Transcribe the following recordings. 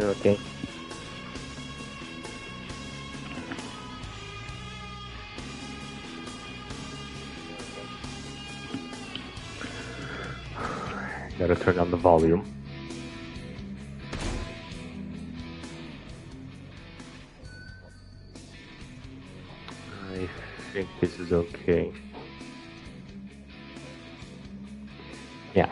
connection okay? Gotta turn down the volume. I think this is okay. Yeah.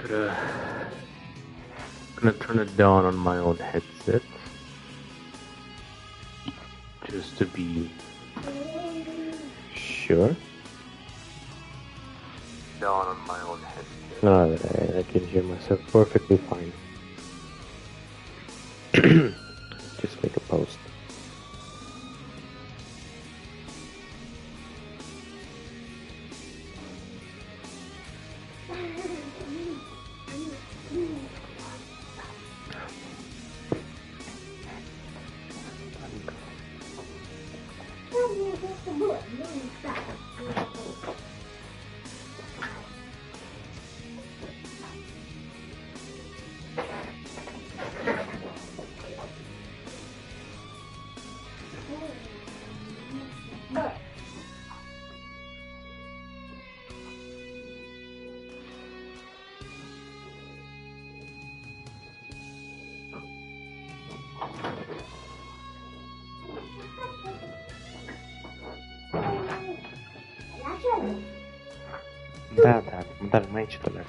Just gonna turn it down on my own headset. Just to be sure. Down on my own headset. No, I can hear myself perfectly fine. Just make a post. Да, мальчик туда.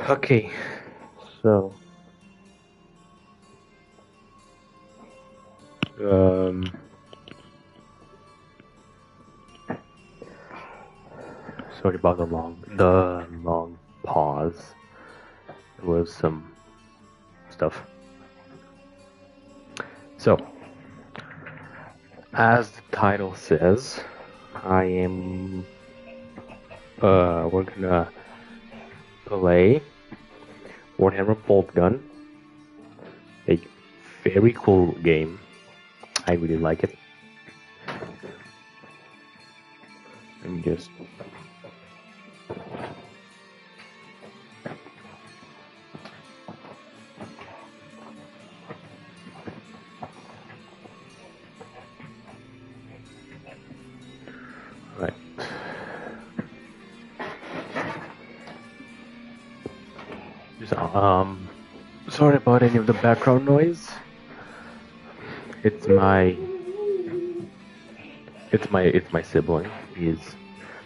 Okay, so sorry about the long pause. There was some stuff. So, as the title says, we're gonna play Warhammer Boltgun, a very cool game. I really like it. Let me just right. Just, sorry about any of the background noise. It's my sibling. He's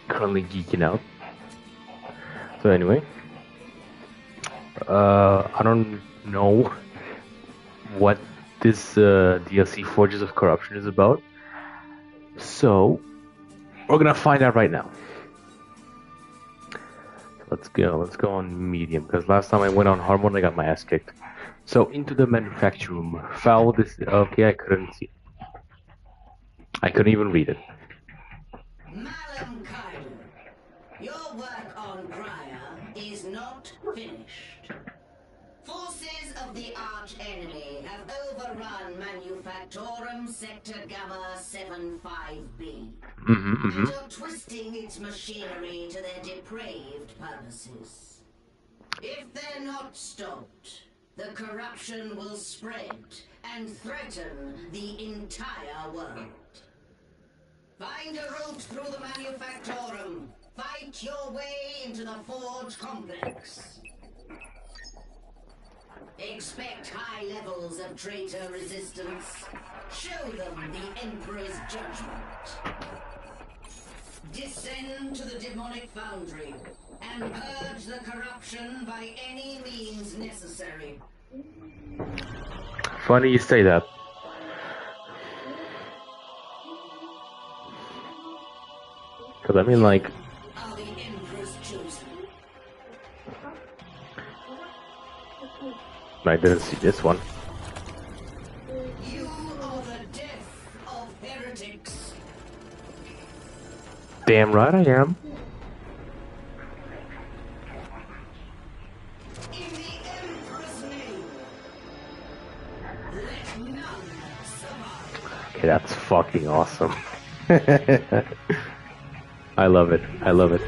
currently geeking out. So anyway, I don't know what this DLC Forges of Corruption is about. So we're gonna find out right now. Let's go on medium, because last time I went on hard mode I got my ass kicked. So into the manufacture room. Foul this. Okay, I couldn't see. I couldn't even read it. Malum Kaido, your work on Graya is not finished. Forces of the arch-enemy have overrun Manufactorum Sector Gamma 75B and are twisting its machinery to their depraved purposes. If they're not stopped, the corruption will spread and threaten the entire world. Find a route through the Manufactorum. Fight your way into the Forge Complex. Expect high levels of traitor resistance. Show them the Emperor's judgment. Descend to the demonic foundry and purge the corruption by any means necessary. Funny you say that. Because I mean, like, Are the Emperor's chosen? I didn't see this one. You are the death of heretics. Damn right I am. In the Emperor's name, let none survive. Okay, that's fucking awesome. I love it. I love it.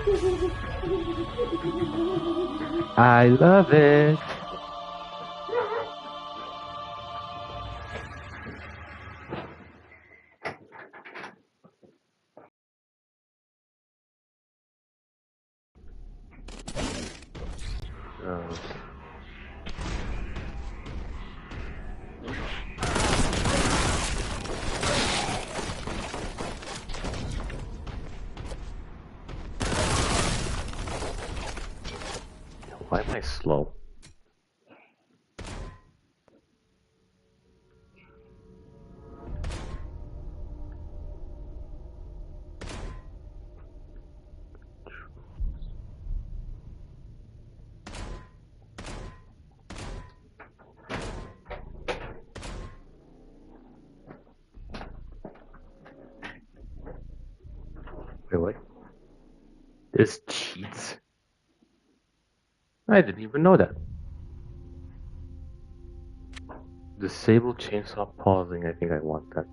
I love it. Why am I slow? Really? This cheats? I didn't even know that. Disable chainsaw pausing, I think I want that.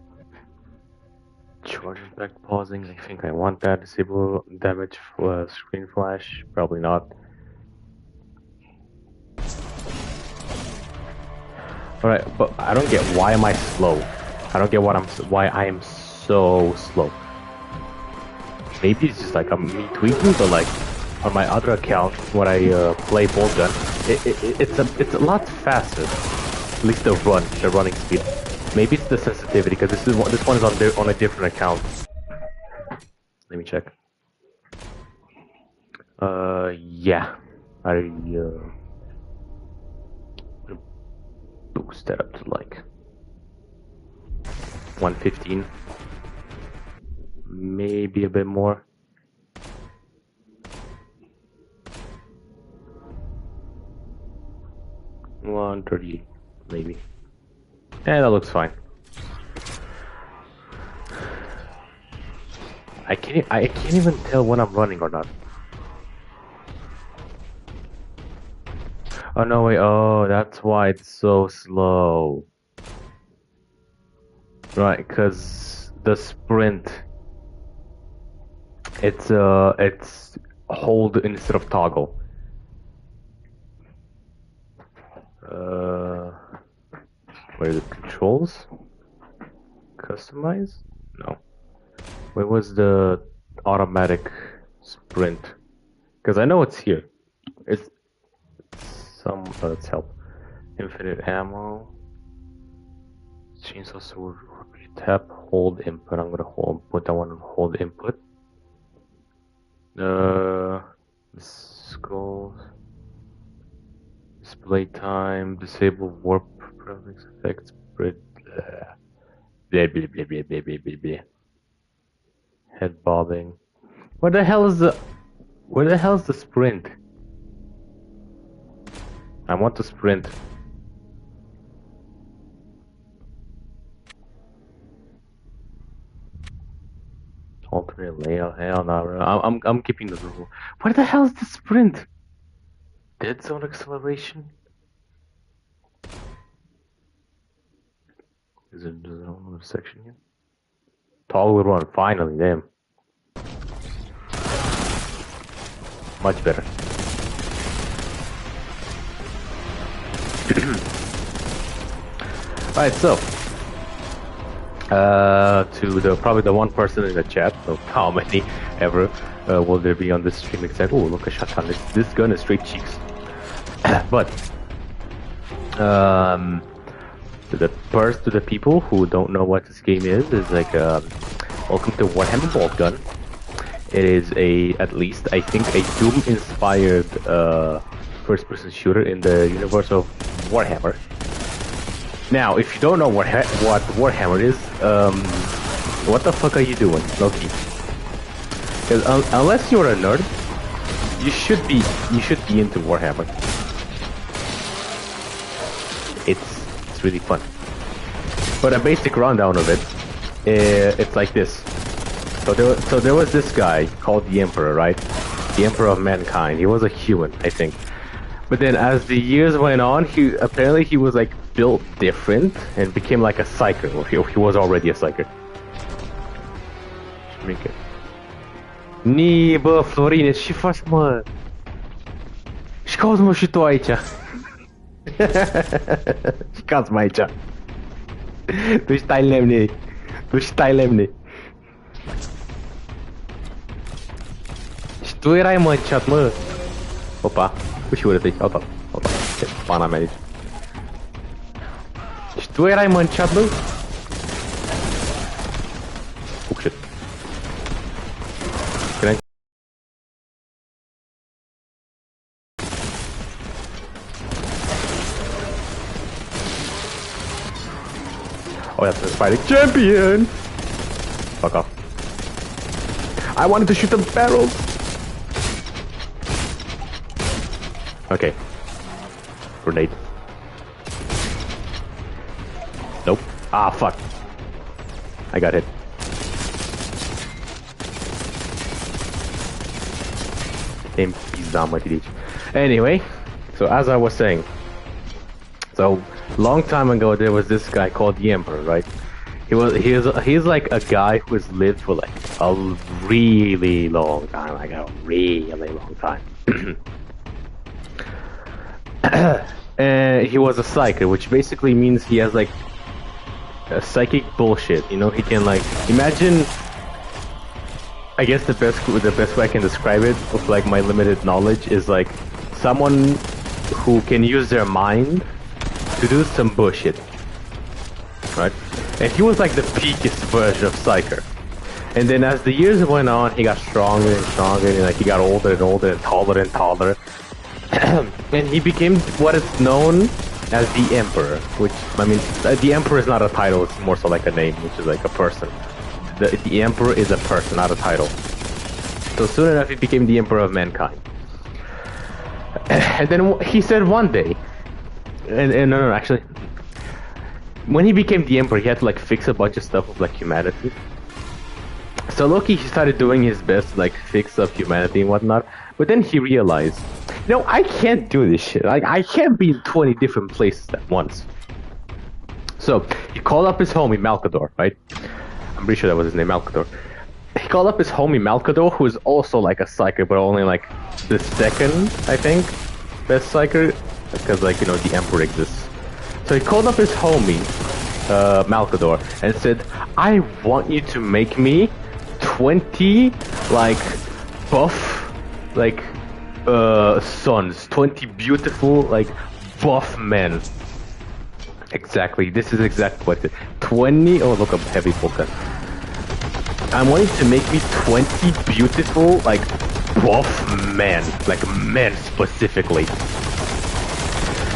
Charge impact pausing, I think I want that. Disable damage screen flash, probably not. Alright, but I don't get why am I slow. I don't get why I am so slow. Maybe it's just like me tweaking, but like on my other account when I play Boltgun, it's a lot faster. At least the running speed. Maybe it's the sensitivity because this one is on a different account. Let me check. Yeah, I boost that up to like 115, maybe a bit more. $130, maybe. Yeah, that looks fine. I can't even tell when I'm running or not. Oh no, wait, oh, that's why it's so slow. Right, cause the sprint, it's hold instead of toggle. Where are the controls? Customize? No. Where was the automatic sprint? Because I know it's here. It's let's help. Infinite ammo. Chainsaw sword. Tap, hold input. I'm gonna put that one on hold input. Skull. Display time. Disable warp effects. Blah blah blah blah blah blah blah blah. Head bobbing. Where the hell is the sprint? I want to sprint. Alternate layout. Hell no. I'm keeping the rule. Where the hell is the sprint? Dead zone acceleration? Is it another section here? Toggle run, finally, damn. Much better. Alright, so to the probably the one person in the chat, so how many ever will there be on this stream? Exactly. Oh, look at shotgun. This gun is straight cheeks. But to the people who don't know what this game is like welcome to Warhammer Boltgun. It is at least I think a Doom-inspired first-person shooter in the universe of Warhammer. Now, if you don't know what Warhammer is, what the fuck are you doing, Loki? Because unless you're a nerd, you should be into Warhammer. It's really fun. But a basic rundown of it, it's like this. So there was this guy called the Emperor, right? The Emperor of Mankind. He was a human, I think. But then as the years went on, he was like built different and became like a psyker. Well, he was already a psyker. Ni, bă, Florine, ce faci, mă? Și cauți, mă, și tu aici. Și cauți, mă, aici. Tu stai lemne. Tu stai lemne. Și tu erai, mă, în chat, mă. Opa, și urât aici, opa, ce pana mea aici. Și tu erai, mă, în chat, bă? Oh, shit. Oh, yeah, this fighting champion! Fuck off. I wanted to shoot the barrels! Okay. Grenade. Nope. Ah, fuck. I got hit. Anyway, so as I was saying, so long time ago there was this guy called the Emperor, right? He's like a guy who has lived for like a really long time, like a really long time. And he was a psyker, which basically means he has like a psychic bullshit. You know, he can like imagine. I guess the best way I can describe it, with like my limited knowledge, is like someone who can use their mind to do some bullshit, right? And he was like the peakest version of psyker. And then as the years went on, he got stronger and stronger, and like he got older and older and taller. And he became what is known as the Emperor, which, I mean, the Emperor is not a title, it's more so like a name, which is like a person. The Emperor is a person, not a title. So soon enough, he became the Emperor of Mankind. And then he said one day, and no, actually, when he became the Emperor, he had to like fix a bunch of stuff with like humanity. So Loki, he started doing his best to like fix up humanity and whatnot, but then he realized, you know, I can't do this shit. Like, I can't be in 20 different places at once. So he called up his homie Malcador, right? I'm pretty sure that was his name, Malcador. He called up his homie Malcador, who is also like a psyker, but only like the second, I think, best psyker, because like, you know, the Emperor exists. So he called up his homie, Malcador, and said, I want you to make me 20, like, buff, like, sons, 20 beautiful, like, buff men. Exactly, this is exactly what it is. 20, oh look, a heavy Boltgun. I want you to make me 20 beautiful, like, buff men. Like, men specifically.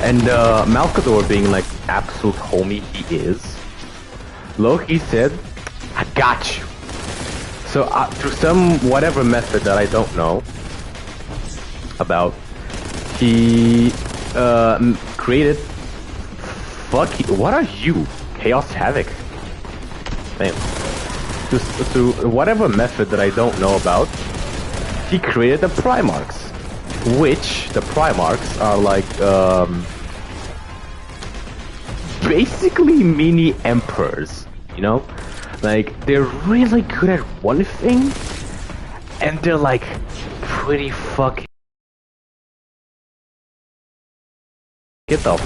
And, Malcador being, like, absolute homie he is, Loki said, I got you. So, through some whatever method that I don't know about, he, created... Fuck, what are you? Chaos Havoc. Damn. Through whatever method that I don't know about, he created the Primarchs. Which, the Primarchs are like, basically mini emperors, you know? Like, they're really good at one thing, and they're like pretty fucking... Get off.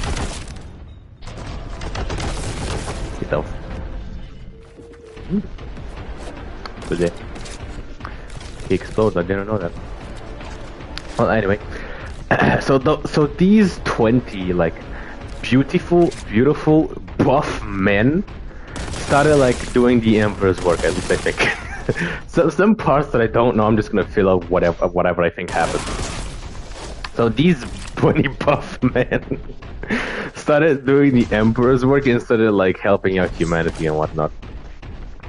Get off. Was it? He explodes, I didn't know that. Well, anyway. So these 20, like, beautiful, buff men started, like, doing the Emperor's work, at least I think. So some parts that I don't know, I'm just gonna fill out whatever I think happened. So these 20 buff men started doing the Emperor's work instead of, like, helping out humanity and whatnot.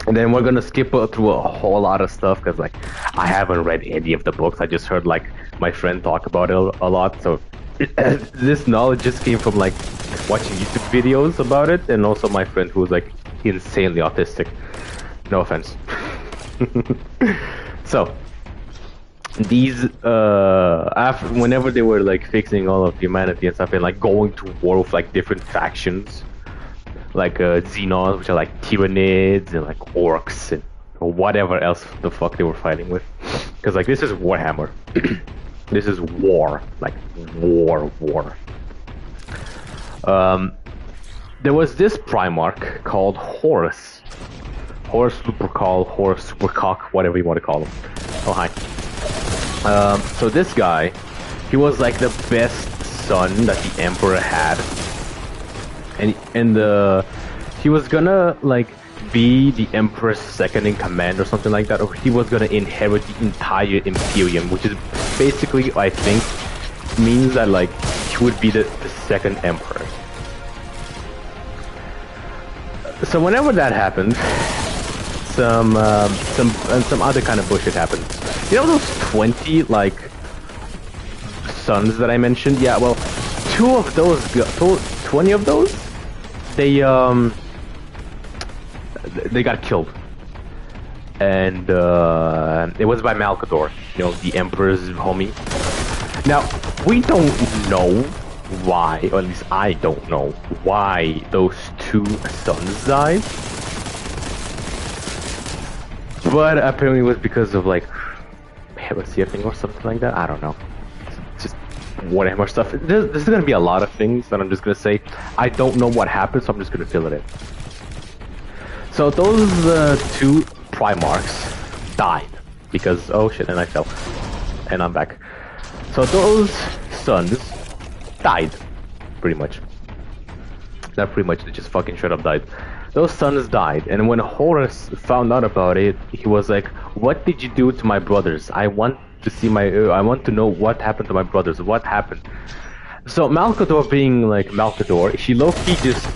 And then we're gonna skip through a whole lot of stuff because, like, I haven't read any of the books. I just heard, like, my friend talk about it a lot. So this knowledge just came from, like, watching YouTube videos about it, and also my friend who was, like, insanely autistic. No offense. So these whenever they were, like, fixing all of humanity and stuff and, like, going to war with, like, different factions, like Xenos, which are like Tyranids and, like, orcs and whatever else the fuck they were fighting with, because, like, this is Warhammer. This is war, like war. There was this Primarch called Horus Supercall, Horus Supercock, whatever you want to call him. Oh, hi. So this guy, he was, like, the best son that the Emperor had, and he was gonna, like, be the Emperor's second in command or something like that, or he was gonna inherit the entire Imperium, which is basically, I think, means that, like, he would be the second Emperor. So whenever that happened, some other kind of bullshit happened. You know those 20, like, sons that I mentioned? Yeah, well, 20 of those, they got killed, and it was by Malcador, you know, the Emperor's homie. Now, we don't know why, or at least I don't know why those 2 sons died, but apparently it was because of, like, heresy thing or something like that. I don't know. It's just whatever stuff. There's gonna be a lot of things that I'm just gonna say. I don't know what happened, so I'm just gonna fill it in. So those 2 Primarchs died because, oh shit, and I fell, and I'm back. So those sons died, pretty much. Not pretty much, they just fucking straight up died. Those sons died, and when Horus found out about it, he was like, "What did you do to my brothers? I want to see I want to know what happened to my brothers. What happened?" So Malcador, being like Malcador, he low-key just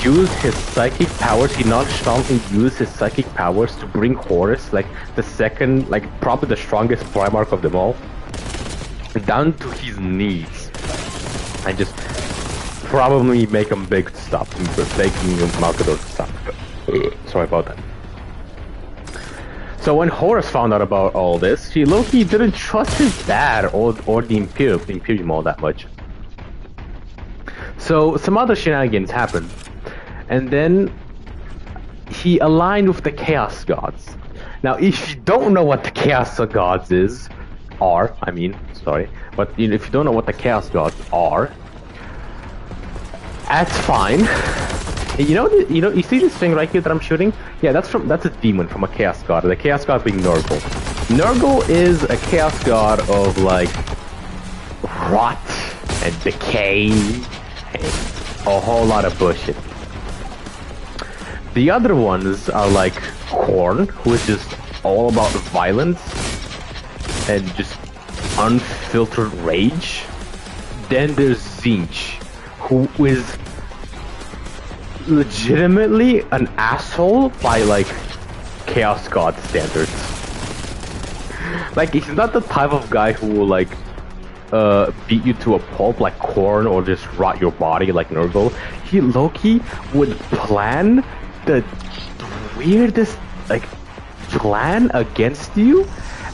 used his psychic powers. He nonchalantly used his psychic powers to bring Horus, like, the second, like, probably the strongest Primarch of them all, down to his knees, and just probably make him beg to stop, begging Malcador to stop. Sorry about that. So when Horus found out about all this, he low-key didn't trust his dad or the Imperium all that much. So some other shenanigans happened, and then he aligned with the Chaos Gods. Now, if you don't know what the Chaos Gods are, but, you know, if you don't know what the Chaos Gods are, that's fine. You see this thing right here that I'm shooting? Yeah, that's a demon from a Chaos God. The Chaos God being Nurgle. Nurgle is a Chaos God of, like, rot and decay and a whole lot of bullshit. The other ones are like Korn, who is just all about violence and just unfiltered rage. Then there's Zinch, who is legitimately an asshole by, like, Chaos God standards. Like, he's not the type of guy who will, like, beat you to a pulp like Korn or just rot your body like Nurgle. He low-key would plan the weirdest, like, plan against you,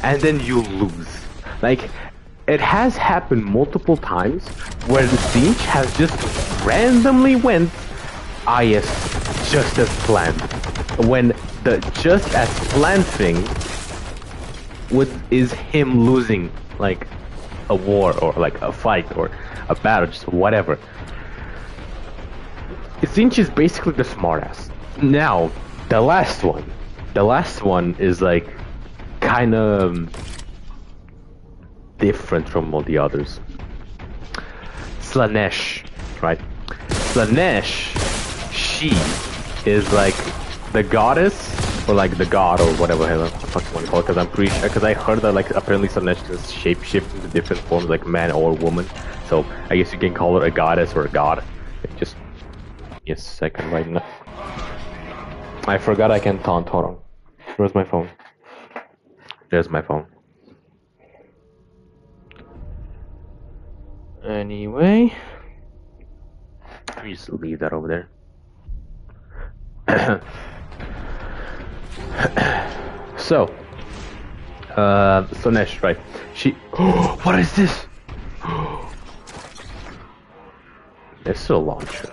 and then you lose. Like, it has happened multiple times where the Siege has just randomly went IS just as planned. When the just as planned thing is him losing like a war or like a fight or a battle, just whatever. Zinch is basically the smartass. Now, the last one is like kind of different from all the others. Slanesh, right? Slanesh, she is like the goddess, or like the god, or whatever the fuck you want to call it, because I'm pretty sure, because I heard that like apparently Slanesh can shapeshift into different forms, like man or woman, so I guess you can call her a goddess or a god. Just give me a second right now. I forgot I can taunt, hold on. Where's my phone? There's my phone. Anyway, let me just leave that over there. So, Slanesh, right? She. What is this? Missile launcher.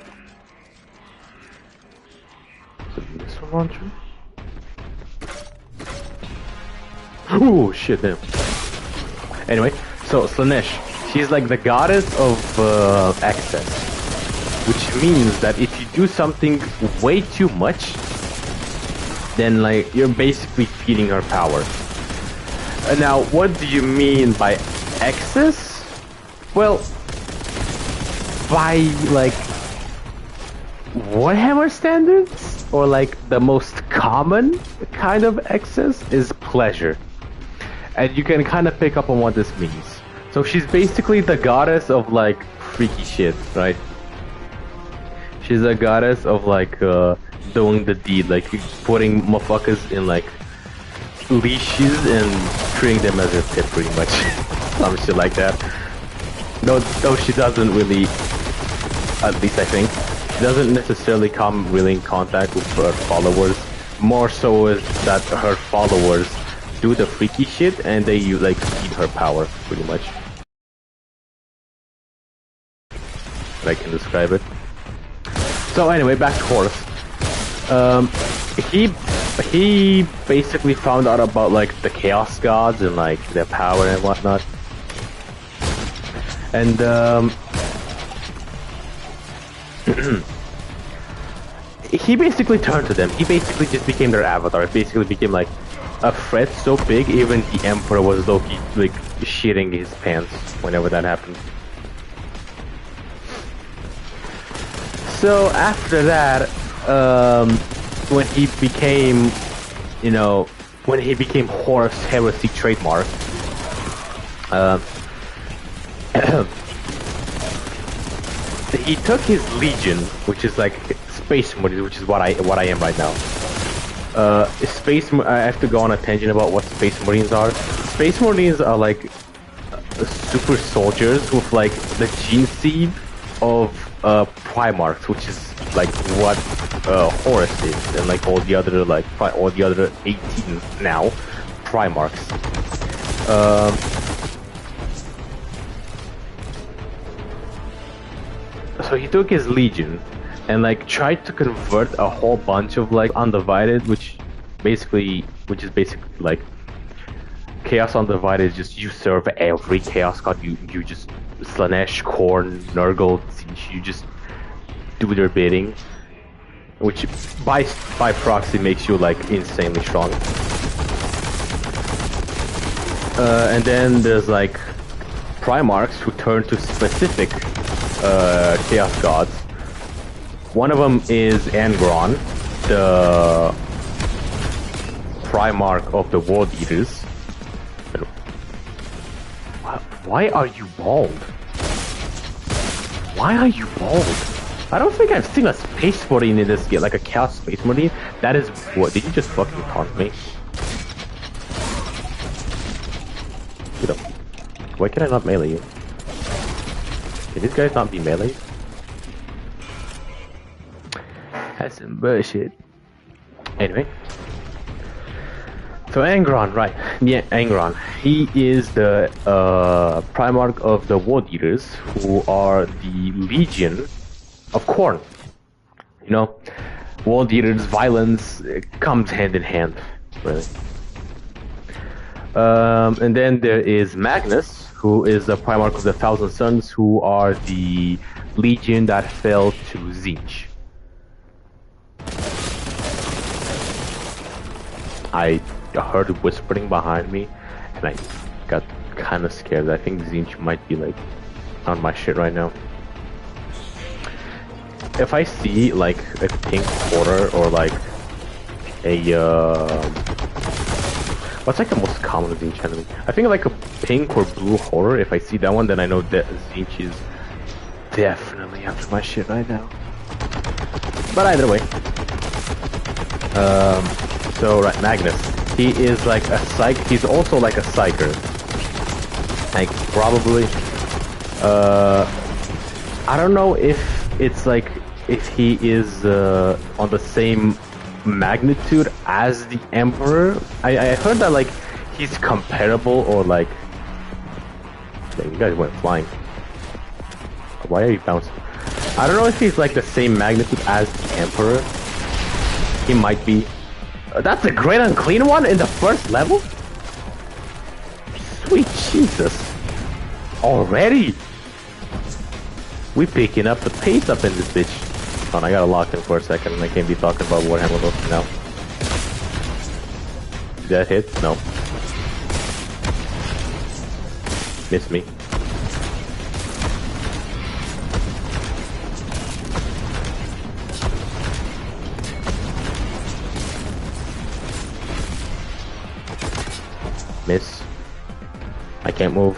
Is it a missile launcher? Oh shit! Damn. Anyway, so Slanesh, she's like the goddess of access, which means that if you do something way too much, then like you're basically feeding her power. Now, what do you mean by excess? Well, by like Warhammer standards, or like the most common kind of excess is pleasure. And you can kind of pick up on what this means. So she's basically the goddess of like freaky shit, right? She's a goddess of like doing the deed, like putting motherfuckers in like leashes and treating them as a tip, pretty much. Some shit like that. No, she doesn't really, at least I think, she doesn't necessarily come really in contact with her followers. More so is that her followers do the freaky shit and they like feed her power, pretty much. I can describe it. So anyway, back to Horus. He basically found out about like the Chaos Gods and like their power and whatnot. And he basically turned to them. He basically just became their avatar. It basically became like a threat so big, even the Emperor was low-key like shitting his pants whenever that happened. So after that, when he became, you know, when he became Horus Heresy trademark, he took his Legion, which is like Space Marines, which is what I am right now. I have to go on a tangent about what Space Marines are. Space Marines are like super soldiers with like the gene seed of Primarchs, which is like what Horus is, and like all the other 18 now Primarchs. So he took his Legion and like tried to convert a whole bunch of like Undivided, which is basically like Chaos Undivided. Just you serve every Chaos God. You just Slanesh, Khorne, Nurgle, you just do their bidding, which by proxy makes you like insanely strong. And then there's like Primarchs who turn to specific Chaos Gods. One of them is Angron, the Primarch of the World Eaters. Why are you bald? Why are you bald? I don't think I've seen a Space Marine in this game, like a Chaos Space Marine. That is what? Did you just fucking taunt me? Get up. Why can I not melee you? Can these guys not be melee? That's some bullshit. Anyway. So Angron, right. Yeah, Angron. He is the Primarch of the World Eaters, who are the Legion of Khorne. You know, World Eater's violence comes hand in hand, really. And then there is Magnus, who is the Primarch of the Thousand Suns, who are the legion that fell to Tzeentch. I heard whispering behind me, and I got kind of scared. I think Tzeentch might be like on my shit right now. If I see like a pink quarter or like a what's like the most common Tzeentch enemy? I think like a pink or blue horror. If I see that one, then I know that Tzeentch is definitely after my shit right now. But either way, so right, Magnus, he is like a psych. He's also like a psyker. Like probably, I don't know if it's like if he is on the same magnitude as the Emperor. I heard that like he's comparable or like. Dang, you guys went flying. Why are you bouncing? I don't know if he's like the same magnitude as the Emperor. He might be. That's a Great Unclean one in the first level? Sweet Jesus. Already? We picking up the pace up in this bitch. Hold on, I gotta lock in for a second. I can't be talking about Warhammer now. Did that hit? No. Missed me. Miss. I can't move.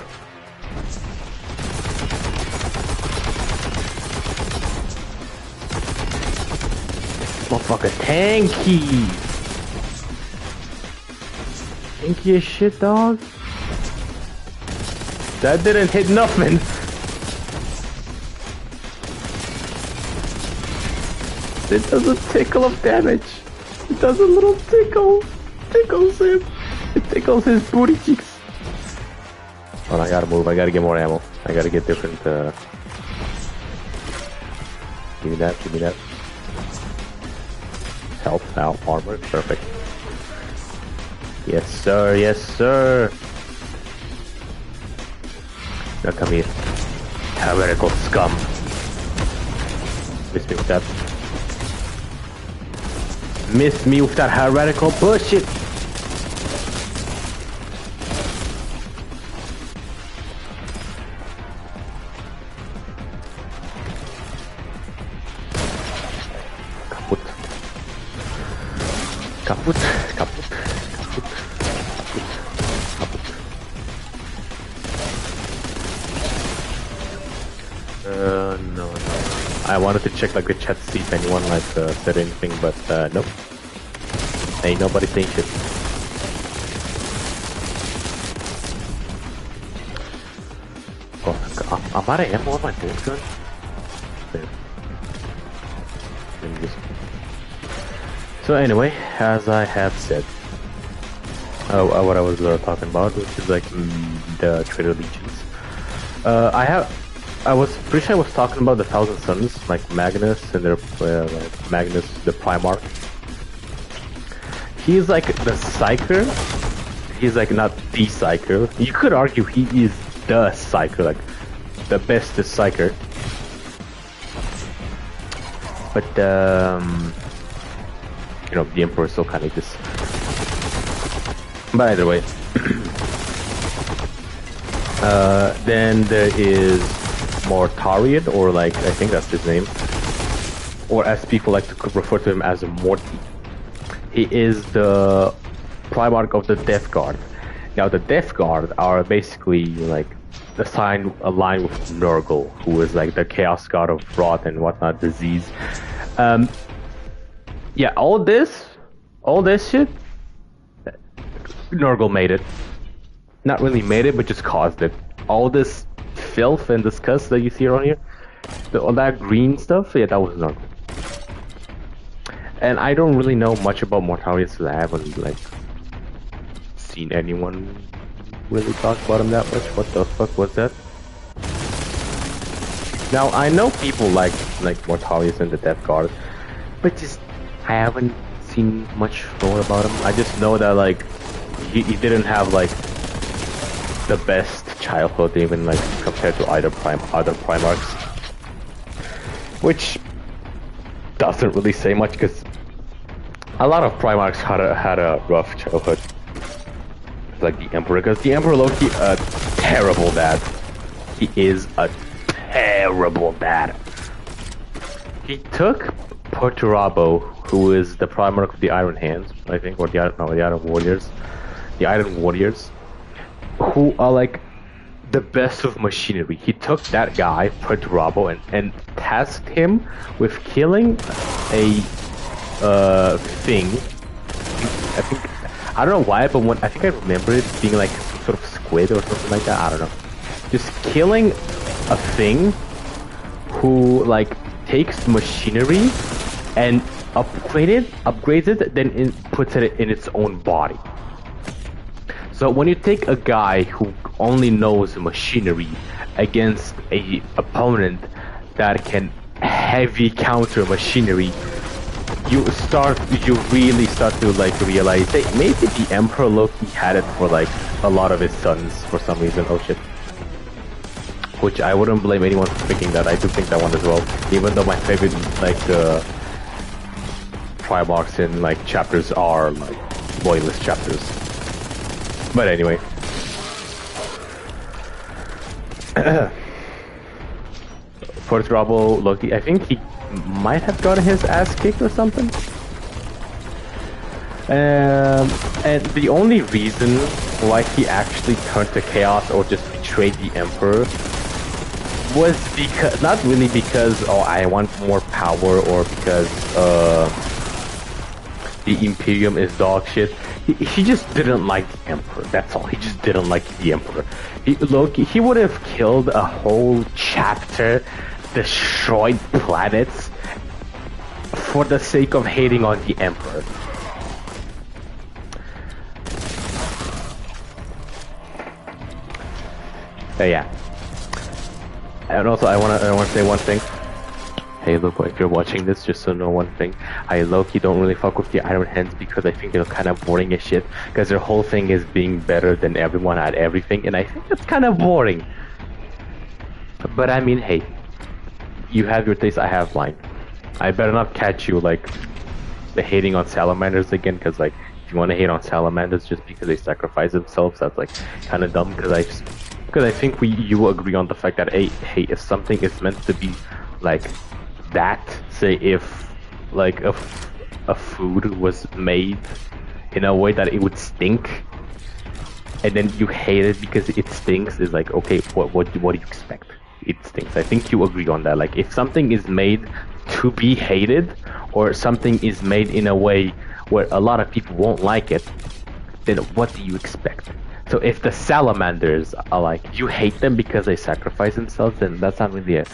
Motherfucker tanky! Tanky as shit, dog. That didn't hit nothing. It does a tickle of damage. It does a little tickle. Tickles him. It tickles his booty cheeks. Oh, I gotta move. I gotta get more ammo. I gotta get different, Give me that. Give me that. Health, now, armor. Perfect. Yes, sir. Yes, sir. Now come here. Heretical scum. Miss me with that. Miss me with that heretical bullshit. Kaput, kaput, kaput, kaput, kaput. No. I wanted to check like the chat to see if anyone like said anything, but nope. Ain't nobody saying shit. Oh, I'm out of ammo on my Boltgun. There. Let me just. So anyway, as I have said, what I was talking about, which is like the Traitor Legions. I was pretty sure I was talking about the Thousand Suns, like Magnus and their like Magnus, the Primarch. He's like the Psyker. He's like not the Psyker. You could argue he is the Psyker, like the bestest Psyker. But you know, the Emperor still kind of exists. But either way. Then there is Mortarion, or like, I think that's his name. Or as people like to refer to him as Morty. He is the Primarch of the Death Guard. Now the Death Guard are basically like aligned with Nurgle, who is like the Chaos God of Rot and whatnot, disease. Yeah, all this shit, Nurgle made it. Not really made it, but just caused it. All this filth and disgust that you see around here, all that green stuff, yeah, that was Nurgle. And I don't really know much about Mortarion, so I haven't like seen anyone really talk about him that much. What the fuck was that? Now I know people like Mortarion and the Death Guard. But just I haven't seen much lore about him. I just know that like he didn't have like the best childhood, even like compared to other Primarchs, which doesn't really say much because a lot of Primarchs had a rough childhood, like the Emperor, because the Emperor Loki a terrible dad. He is a terrible dad. He took Perturabo, who is the Primarch of the Iron Hands, I think, or the Iron Warriors. The Iron Warriors, who are like the best of machinery. He took that guy, Perturabo, and tasked him with killing a thing. I don't know why, but I think I remember it being like some sort of squid or something like that. I don't know. Just killing a thing who like takes machinery and upgrades it, then puts it in its own body. So when you take a guy who only knows machinery against a opponent that can heavy counter machinery, you really start to like realize, hey, maybe the Emperor Loki had it for like a lot of his sons for some reason. Oh shit. Which I wouldn't blame anyone for thinking that. I do think that one as well. Even though my favorite like Primarchs in like chapters are like loyalist chapters. But anyway. Perturabo Loki, I think he might have gotten his ass kicked or something. And the only reason why he actually turned to chaos or just betrayed the Emperor was because, not really because, oh, I want more power or because the Imperium is dog shit. He just didn't like the Emperor, that's all. He just didn't like the Emperor. He would have killed a whole chapter, destroyed planets, for the sake of hating on the Emperor. Yeah. And also, I wanna say one thing. Hey, look, if you're watching this, just so know one thing. I low-key don't really fuck with the Iron Hands because I think they're kind of boring as shit. Because their whole thing is being better than everyone at everything, and I think that's kind of boring. But I mean, hey, you have your taste, I have mine. I better not catch you like the hating on salamanders again, because like if you want to hate on salamanders just because they sacrifice themselves, that's like kind of dumb. Because I think you agree on the fact that hey, if something is meant to be like that, say if like a food was made in a way that it would stink, and then you hate it because it stinks, is like, okay, what do you expect? It stinks. I think you agree on that. Like if something is made to be hated, or something is made in a way where a lot of people won't like it, then what do you expect? So if the salamanders are like, you hate them because they sacrifice themselves, then that's not really a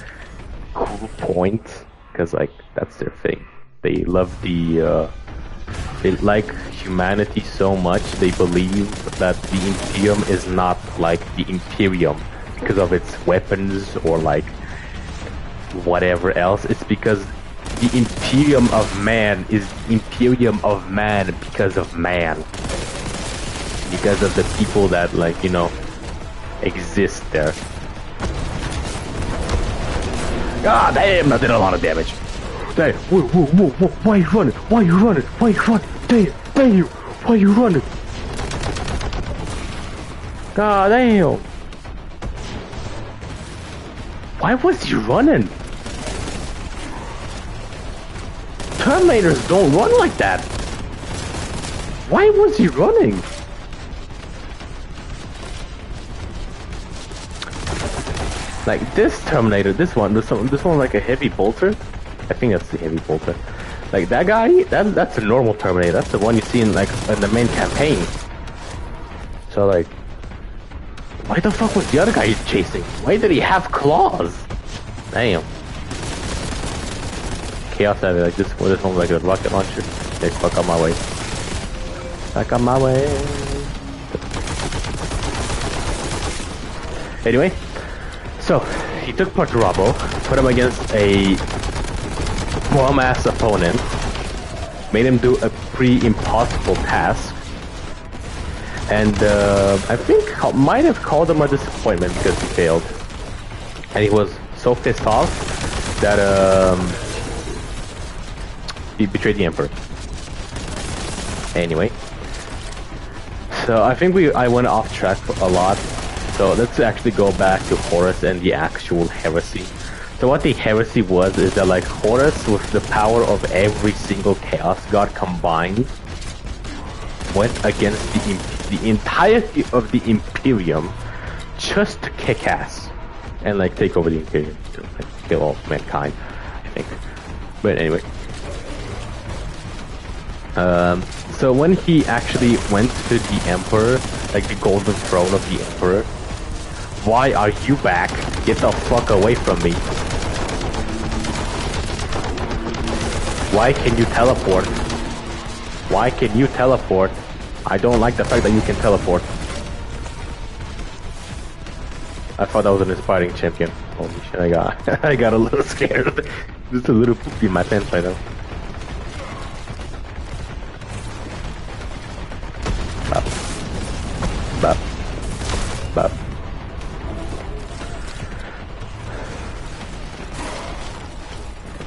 cool point, because like that's their thing. They love they like humanity so much, they believe that the Imperium is not like the Imperium because of its weapons or like whatever else. It's because the Imperium of man is Imperium of man because of man. Because of the people that, like, you know, exist there. Ah, damn, I did a lot of damage. Damn, whoa, why are you running? Why are you running? Why are you running? Damn, why are you running? God damn. Why was he running? Terminators don't run like that. Why was he running? Like this Terminator, this one like a heavy bolter. I think that's the heavy bolter. Like that guy, that's a normal Terminator. That's the one you see in like in the main campaign. So like, why the fuck was the other guy chasing? Why did he have claws? Damn. Chaos Savage, like this one like a rocket launcher. Okay, fuck on my way. Back on my way. Anyway. So, he took Perturabo, put him against a bum-ass opponent, made him do a pretty impossible task, and I think might have called him a disappointment because he failed, and he was so pissed off that he betrayed the Emperor. Anyway, so I think I went off track a lot. So let's actually go back to Horus and the actual heresy. So what the heresy was is that like Horus, with the power of every single Chaos God combined, went against the entirety of the Imperium just to kick ass and like take over the Imperium, to like kill all mankind, I think. But anyway. So when he actually went to the Emperor, like the golden throne of the Emperor, why are you back? Get the fuck away from me. Why can you teleport? Why can you teleport? I don't like the fact that you can teleport. I thought that was an inspiring champion. Holy shit, I got a little scared. Just a little poopy in my pants right now. Bop. Bop.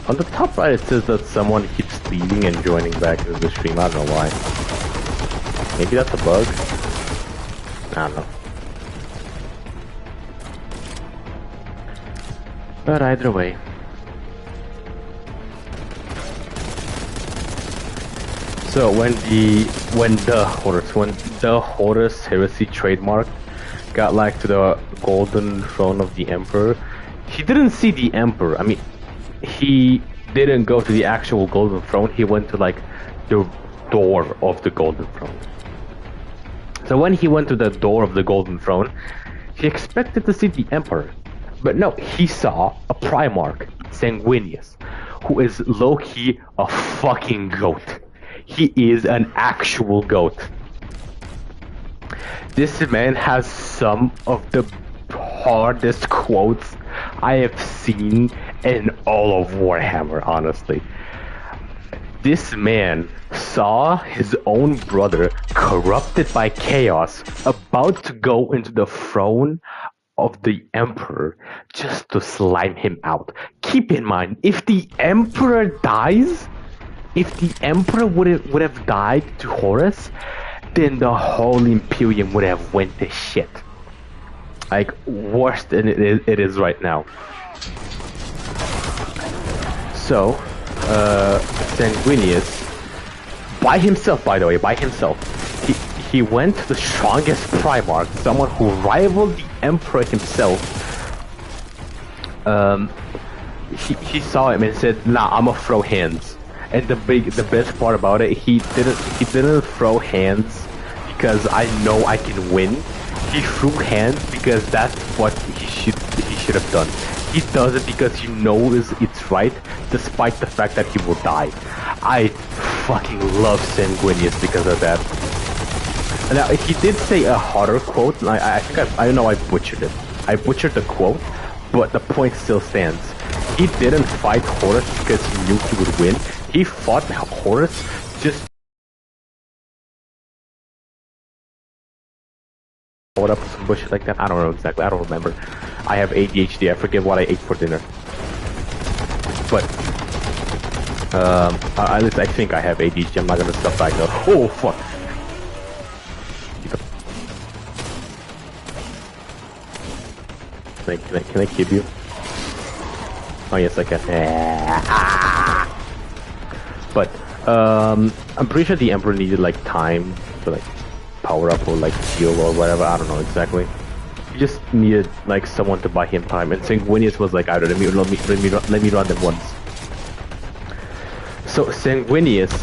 On the top right it says that someone keeps leaving and joining back into the stream. I don't know why. Maybe that's a bug? I don't know. But either way. So when the Horus heresy trademark got like to the golden throne of the Emperor, he didn't see the Emperor. I mean, he didn't go to the actual golden throne. He went to like the door of the golden throne. So when he went to the door of the golden throne, he expected to see the Emperor, but no, he saw a Primarch, Sanguinius, who is low-key a fucking goat. He is an actual goat. This man has some of the hardest quotes I have seen in all of Warhammer, honestly. This man saw his own brother, corrupted by chaos, about to go into the throne of the Emperor just to slime him out. Keep in mind, if the Emperor dies, if the Emperor would have died to Horus, then the whole Imperium would have went to shit. Like, worse than it is right now. So, Sanguinius, by himself, by the way, by himself, he went to the strongest Primarch, someone who rivaled the Emperor himself. He saw him and said, "Nah, I'ma throw hands." And the best part about it, he didn't throw hands because I know I can win. He threw hands because that's what he should have done. He does it because he knows it's right, despite the fact that he will die. I fucking love Sanguinius because of that. Now, he did say a harder quote, and I think I know I butchered it. I butchered the quote, but the point still stands. He didn't fight Horus because he knew he would win. He fought Horus just... What up with some bullshit like that? I don't know exactly. I don't remember. I have ADHD. I forget what I ate for dinner. But at least I think I have ADHD. I'm not gonna self-diagnose. Oh fuck! Can I keep you? Oh yes, I can. But I'm pretty sure the Emperor needed like time to like power up or like heal or whatever. I don't know exactly. He just needed like someone to buy him time, and Sanguinius was like, "I don't know, let me run them once." So Sanguinius,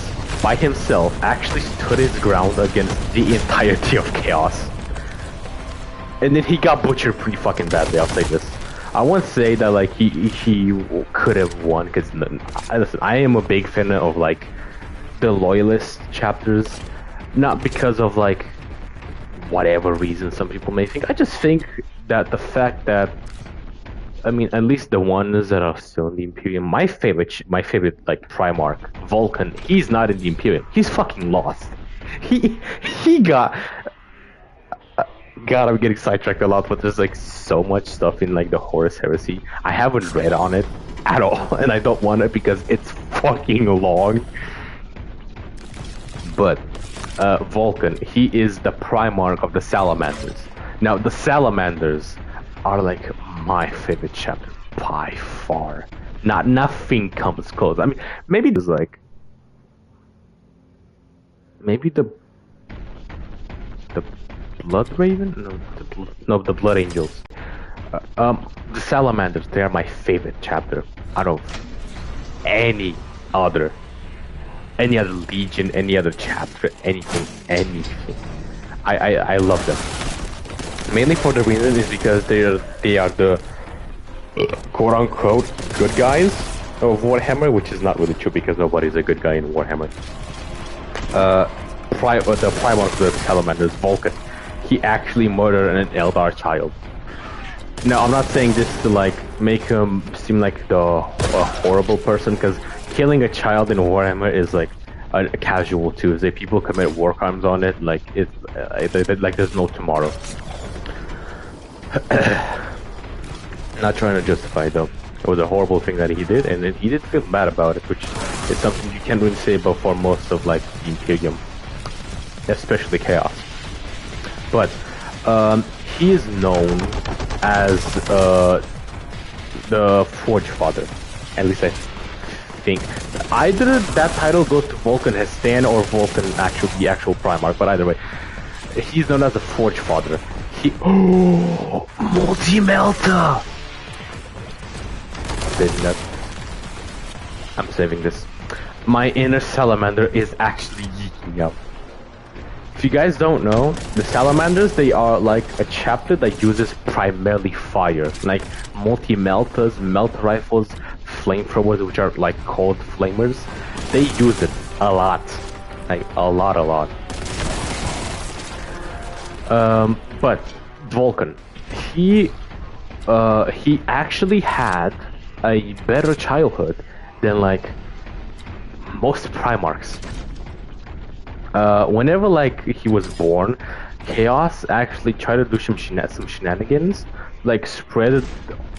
by himself, actually stood his ground against the entirety of Chaos, and then he got butchered pretty fucking badly. I'll say this. I won't say that like he could have won, because listen, I am a big fan of like the loyalist chapters, not because of like whatever reason some people may think. I just think that the fact that I mean, at least the ones that are still in the Imperium. My favorite, like Primarch, Vulcan. He's not in the Imperium. He's fucking lost. He he got. God, I'm getting sidetracked a lot, but there's like so much stuff in like the Horus Heresy. I haven't read on it at all, and I don't want it because it's fucking long. But Vulcan, he is the Primarch of the Salamanders. Now, the Salamanders are like my favorite chapter by far. Nothing comes close. I mean, maybe there's like maybe the Blood Raven? No, the Blood Angels. The Salamanders, they are my favorite chapter out of any other legion, any other chapter, anything. I love them. Mainly for the reason is because they are the quote unquote good guys of Warhammer, which is not really true because nobody's a good guy in Warhammer. The Primarch of the Salamanders, Vulcan, he actually murdered an Eldar child. Now, I'm not saying this to like make him seem like a horrible person, because killing a child in Warhammer is like a casual Tuesday. People commit war crimes on it, like like there's no tomorrow. Not trying to justify it though. It was a horrible thing that he did, and he did feel bad about it, which is something you can't really say about for most of like the Imperium, especially Chaos. But he is known as the Forge Father. At least I think. Either that title goes to Vulcan as Stan or Vulcan the actual Primarch, but either way, he's known as the Forge Father. Multi-melta! I'm saving this. My inner salamander is actually geeking out. If you guys don't know, the salamanders, they are like a chapter that uses primarily fire, like multi-meltas, melt rifles, flamethrowers, which are like cold flamers. They use it a lot, like a lot. But Vulcan, he actually had a better childhood than like most Primarchs. Whenever like he was born, Chaos actually tried to do some shenanigans, like spread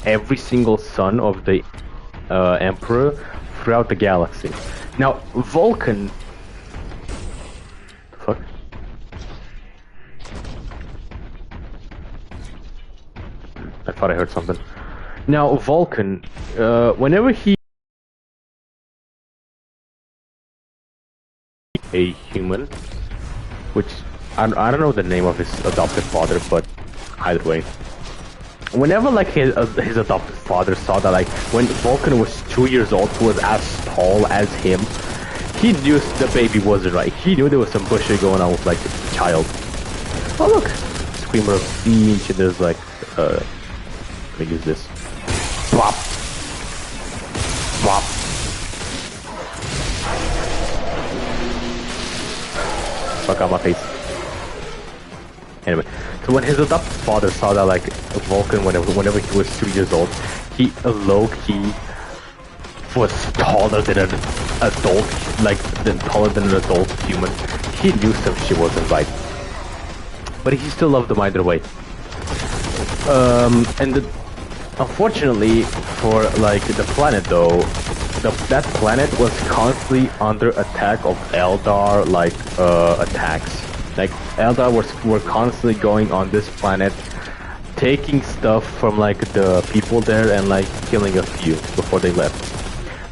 every single son of the Emperor throughout the galaxy. Now Vulcan, fuck. I thought I heard something. Now Vulcan, whenever he a human, which I don't know the name of his adopted father, but either way, whenever like his adopted father saw that like when Vulcan was 2 years old, who was as tall as him, he knew the baby wasn't right. He knew there was some bullshit going on with like the child. Oh look, Screamer of Siege, and there's like let me use this. Bop. Bop. Fuck out my face. Anyway, so when his adopted father saw that like Vulcan, whenever he was 2 years old, he low-key was taller than an adult, taller than an adult human. He knew some shit wasn't right, but he still loved them either way. Unfortunately for like the planet though, that planet was constantly under attack of Eldar attacks. Like Eldar were constantly going on this planet, taking stuff from like the people there and like killing a few before they left.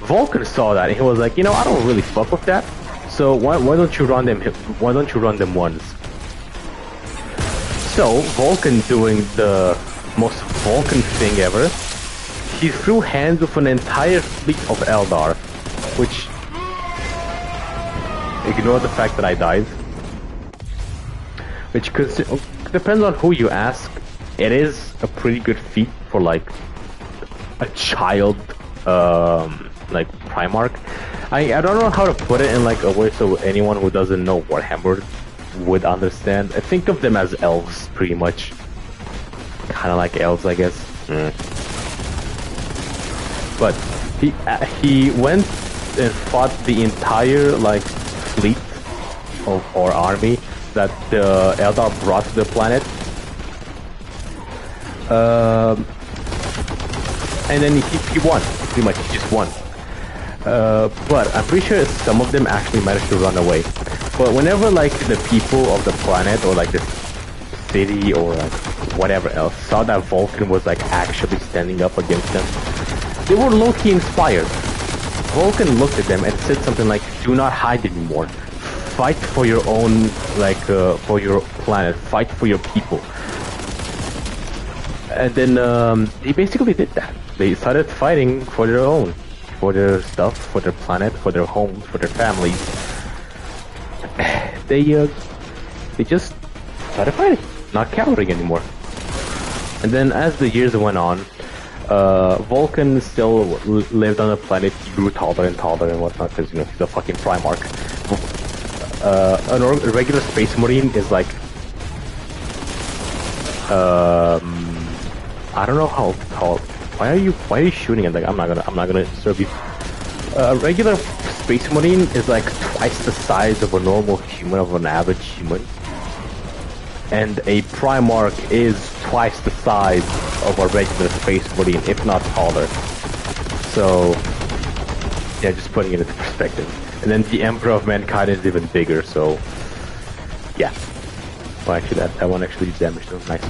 Vulcan saw that and he was like, you know, I don't really fuck with that. So why don't you run them? Why don't you run them once? So Vulcan, doing the most Vulcan thing ever, he threw hands with an entire fleet of Eldar, which, ignore the fact that I died, which depends on who you ask, it is a pretty good feat for like a child like Primarch. I don't know how to put it in like a way so anyone who doesn't know Warhammer would understand. I think of them as elves, pretty much. Kind of like elves, I guess. But he went and fought the entire like fleet or army that the Eldar brought to the planet. And then he won. Pretty much, he just won. But I'm pretty sure some of them actually managed to run away. But whenever like the people of the planet or like the city or like whatever else saw that Vulcan was like actually standing up against them, they were low-key inspired. Vulcan looked at them and said something like, "Do not hide anymore. Fight for your own, like, for your planet. Fight for your people." And then they basically did that. They started fighting for their own, for their stuff, for their planet, for their homes, for their families. They just started fighting, not cowering anymore. And then as the years went on, Vulcan still lived on the planet. He grew taller and taller and whatnot because, you know, he's a fucking Primarch. A regular Space Marine is like, I don't know how to call it. Why are you shooting at? Like, I'm not gonna serve you. A regular Space Marine is like twice the size of a normal human, of an average human. And a Primarch is twice the size of a regular Space Marine, if not taller. So, yeah, just putting it into perspective. And then the Emperor of Mankind is even bigger, so, yeah. Well, actually, that one actually damaged him. Nice.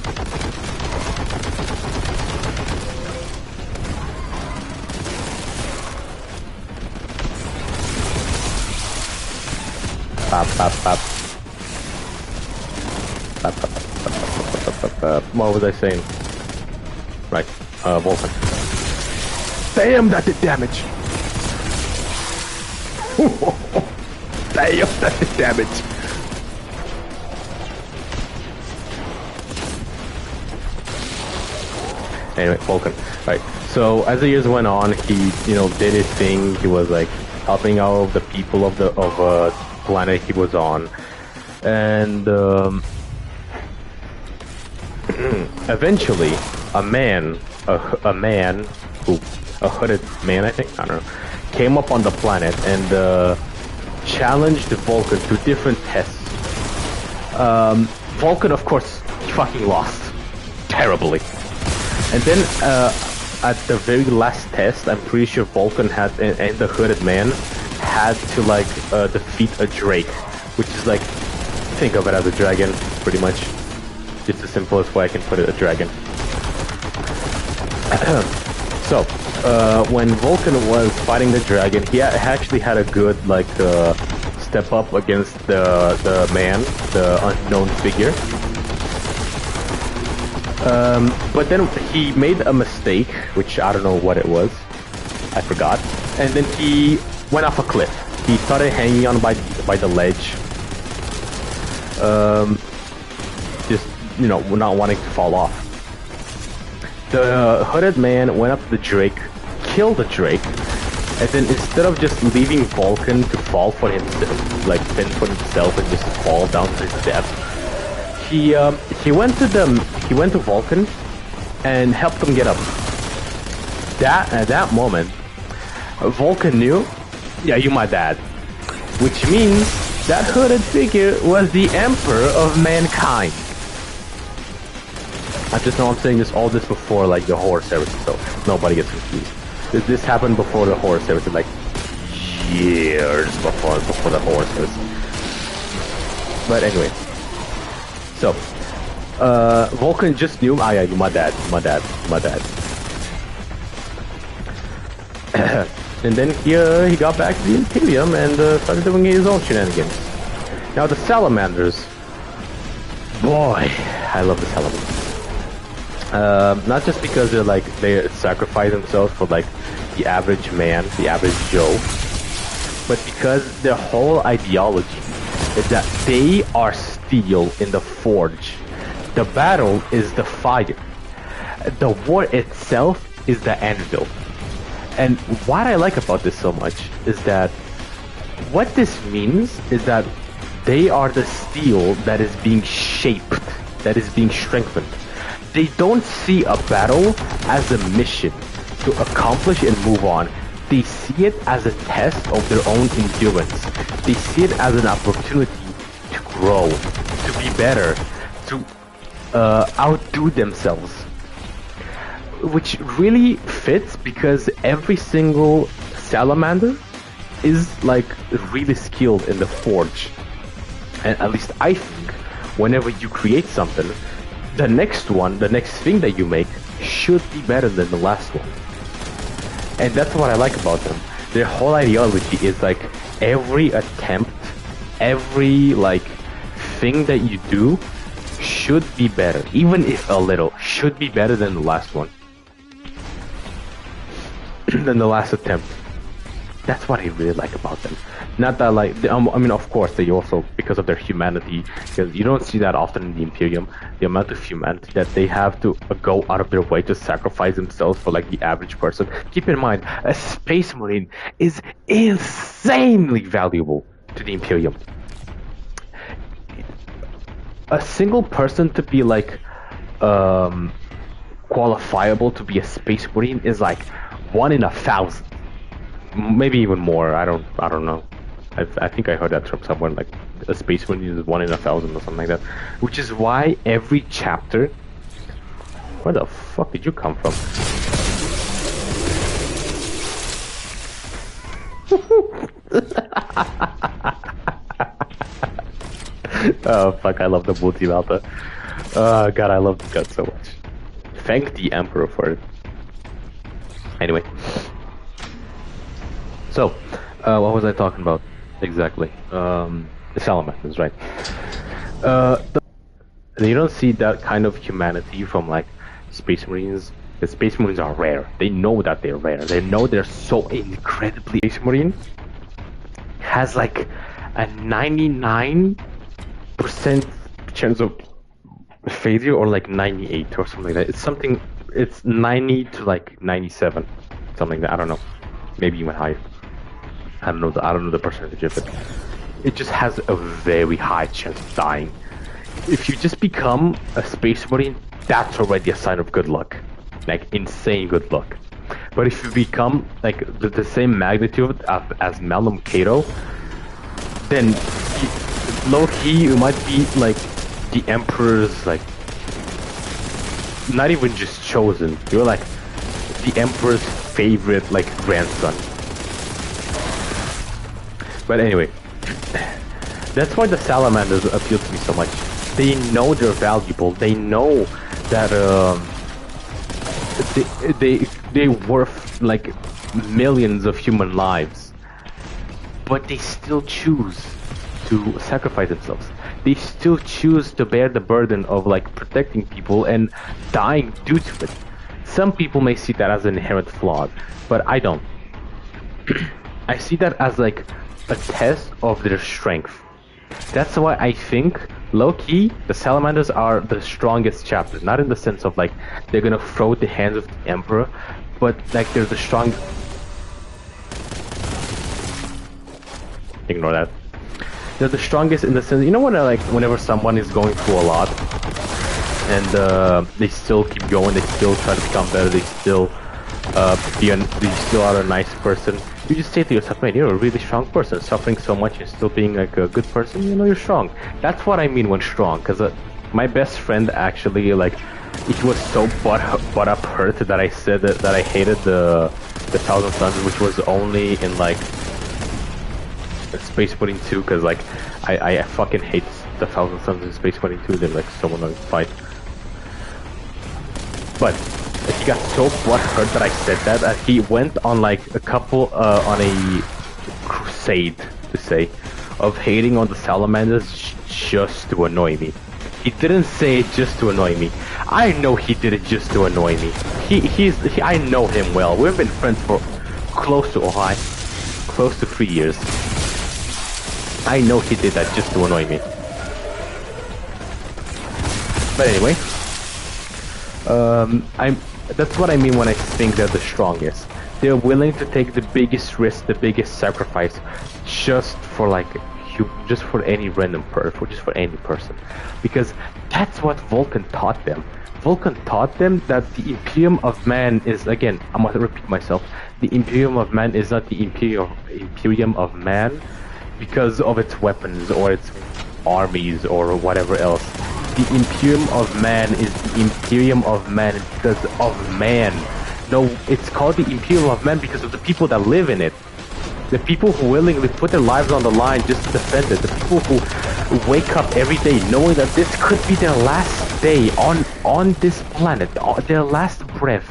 What was I saying? Right, Vulcan. Damn, that did damage! Damn, that did damage! Anyway, Vulcan. Right, so as the years went on, he, you know, did his thing. He was like helping out the people of the planet he was on, and eventually a hooded man, I think, I don't know, came up on the planet and challenged Vulcan to different tests. Vulcan, of course, fucking lost terribly, and then at the very last test, I'm pretty sure Vulcan had, and the hooded man had to like defeat a Drake, which is like, think of it as a dragon, pretty much. It's the simplest way I can put it, a dragon. So, when Vulcan was fighting the dragon, he actually had a good like step up against the man, the unknown figure. But then he made a mistake, which I don't know what it was. I forgot. And then he went off a cliff. He started hanging on by the ledge. Just, you know, not wanting to fall off. The hooded man went up to the Drake, killed the Drake, and then instead of just leaving Vulcan to fall for himself, like fend for himself and just fall down to his death, he went to Vulcan and helped him get up. At that moment, Vulcan knew, yeah, you're my dad, which means that hooded figure was the Emperor of Mankind. I just know I'm saying all this before like the horror service, so nobody gets confused. This happened before the horror service, like years before the horror service. But anyway, so Vulcan just knew, ah yeah, you're my dad. And then he got back to the Imperium and started doing his own shenanigans. Now the Salamanders, boy, I love the Salamanders. Not just because they sacrifice themselves for like the average man, the average Joe, but because their whole ideology is that they are steel in the forge. The battle is the fire. The war itself is the anvil. And what I like about this so much is that what this means is that they are the steel that is being shaped, that is being strengthened. They don't see a battle as a mission. to accomplish and move on. They see it as a test of their own endurance. They see it as an opportunity to grow, to be better, to outdo themselves. Which really fits because every single salamander is like really skilled in the forge. And at least I think whenever you create something, the next thing that you make should be better than the last one. And that's what I like about them. Their whole ideology is like every attempt, every like thing that you do should be better, even if a little, should be better than the last one. Than the last attempt. That's what I really like about them. Not that like, I mean, of course, they also, because of their humanity, because you don't see that often in the Imperium, the amount of humanity that they have to go out of their way to sacrifice themselves for like the average person. Keep in mind, a Space Marine is insanely valuable to the Imperium. A single person to be like, qualifiable to be a Space Marine is like 1 in 1,000. Maybe even more. I don't know. I think I heard that from someone, like a Space Marine is 1 in 1,000 or something like that. Which is why every chapter. Where the fuck did you come from? Oh fuck! I love the multi-malta. Oh god, I love this gun so much. Thank the Emperor for it. Anyway. So, what was I talking about exactly? The salamanders, right? You don't see that kind of humanity from like Space Marines. The Space Marines are rare. They know that they're rare. They know they're so incredibly. Space Marine has like a 99% chance of failure, or like 98 or something like that. It's something. It's 90 to like 97, something like that. I don't know. Maybe even higher. I don't know the percentage of it. It just has a very high chance of dying. If you just become a Space Marine, that's already a sign of good luck. Like insane good luck. But if you become like the same magnitude as Malum Cato, then low-key you might be like the Emperor's like not even just chosen. You're like the Emperor's favorite like grandson. But anyway, that's why the salamanders appeal to me so much. They know they're valuable. They know that they worth like millions of human lives, but they still choose to sacrifice themselves. They still choose to bear the burden of like protecting people and dying due to it. Some people may see that as an inherent flaw, but I don't. I see that as like a test of their strength. That's why I think, low-key, the salamanders are the strongest chapter. Not in the sense of like they're gonna throw the hands of the Emperor, but like they're the strong. Ignore that. They're the strongest in the sense, you know, when like whenever someone is going through a lot, and they still keep going, they still try to become better, they still they still are a nice person. You just say to yourself, man, you're a really strong person, suffering so much and still being like a good person, you know, you're strong. That's what I mean when strong, because my best friend actually, like, it was so butt up hurt that I said that I hated the Thousand Suns, which was only in like Space Marine 2, because like I fucking hate the Thousand Suns in Space Marine 2. They're like so annoying to fight. But he got so hurt that I said that he went on like a couple on a crusade to say of hating on the salamanders just to annoy me. He didn't say it just to annoy me. I know he did it just to annoy me. I know him well. We've been friends for close to 3 years. I know he did that just to annoy me. But anyway, that's what I mean when I think they're the strongest. They're willing to take the biggest risk, the biggest sacrifice, just for like just for any random person, or just for any person, because that's what Vulcan taught them. Vulcan taught them that the Imperium of Man is, again, I'm gonna repeat myself, the Imperium of Man is not the Imperium of Man because of its weapons or its armies or whatever else. The Imperium of Man is the Imperium of Man because of man. No, it's called the Imperium of Man because of the people that live in it. The people who willingly put their lives on the line just to defend it. The people who wake up every day knowing that this could be their last day on this planet, their last breath.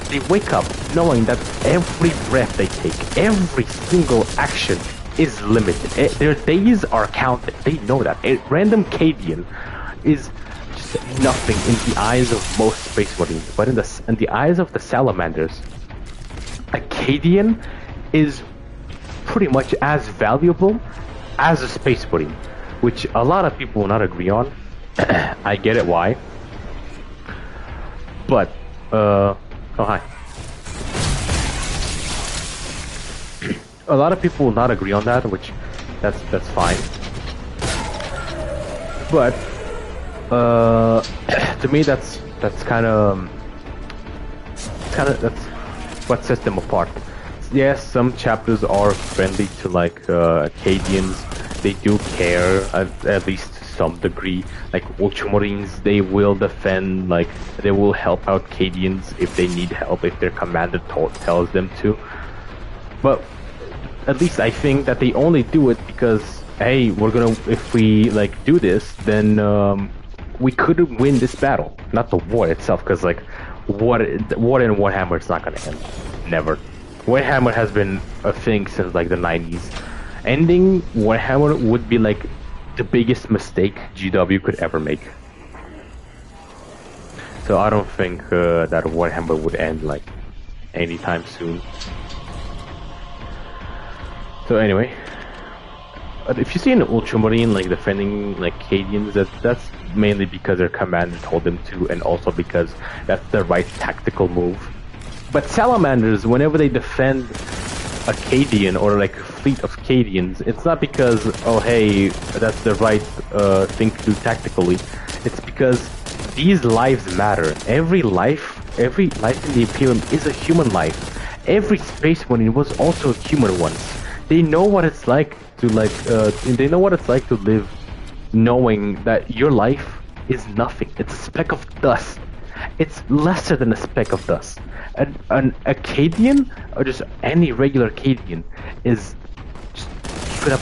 They wake up knowing that every breath they take, every single action is limited. Their days are counted. They know that. A random Cadian is just nothing in the eyes of most Space Marines, but in the eyes of the Salamanders, a Cadian is pretty much as valuable as a Space Marine, which a lot of people will not agree on. I get it why, but oh hi. A lot of people will not agree on that, which that's fine. But to me that's kind of that's what sets them apart. Yes, some chapters are friendly to like Acadians. They do care at least to some degree. Like Ultramarines, they will defend. Like they will help out Acadians if they need help, if their commander tells them to. But at least I think that they only do it because hey, if we like do this, then we could win this battle, not the war itself. Because like war in Warhammer is not gonna end, never. Warhammer has been a thing since like the 90s. Ending Warhammer would be like the biggest mistake GW could ever make. So I don't think that Warhammer would end like anytime soon. So anyway, if you see an Ultramarine like defending like Cadians, that's mainly because their commander told them to, and also because that's the right tactical move. But Salamanders, whenever they defend a Cadian or like a fleet of Cadians, it's not because, oh hey, that's the right thing to do tactically. It's because these lives matter. Every life in the Imperium is a human life. Every Space Marine was also a human once. They know what it's like to they know what it's like to live knowing that your life is nothing. It's a speck of dust. It's lesser than a speck of dust. An Acadian, or just any regular Acadian, is just straight up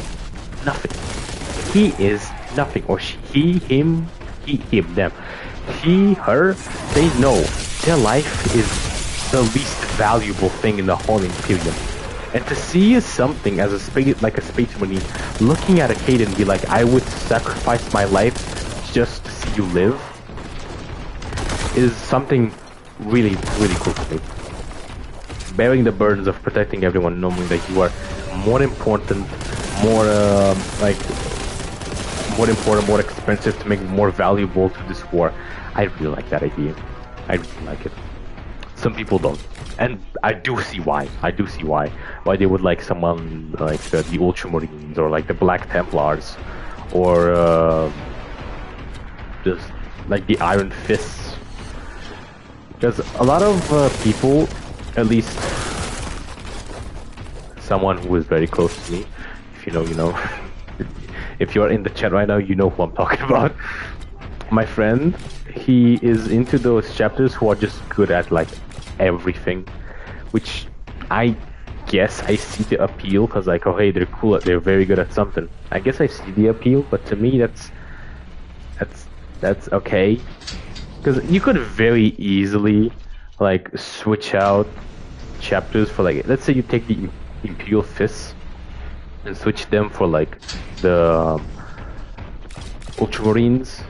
nothing. He is nothing, or he, him, them. He, her, they know their life is the least valuable thing in the whole Imperium. And to see something as a Space Marine looking at a Acadian and be like, I would sacrifice my life just to see you live, is something really, really cool to me. Bearing the burdens of protecting everyone, knowing that you are more important, more expensive to make more valuable to this war. I really like that idea. I really like it. Some people don't, and I do see why. Why they would like someone like the Ultramarines or like the Black Templars, or just like the Iron Fists. Because a lot of people, at least someone who is very close to me, if you know, you know. If you're in the chat right now, you know who I'm talking about. My friend, he is into those chapters who are just good at like everything, which I guess I see the appeal, because like, oh hey, they're cool, they're very good at something. I guess I see the appeal, but to me that's okay. Because you could very easily like switch out chapters for like, let's say you take the Imperial Fists and switch them for like the Ultramarines.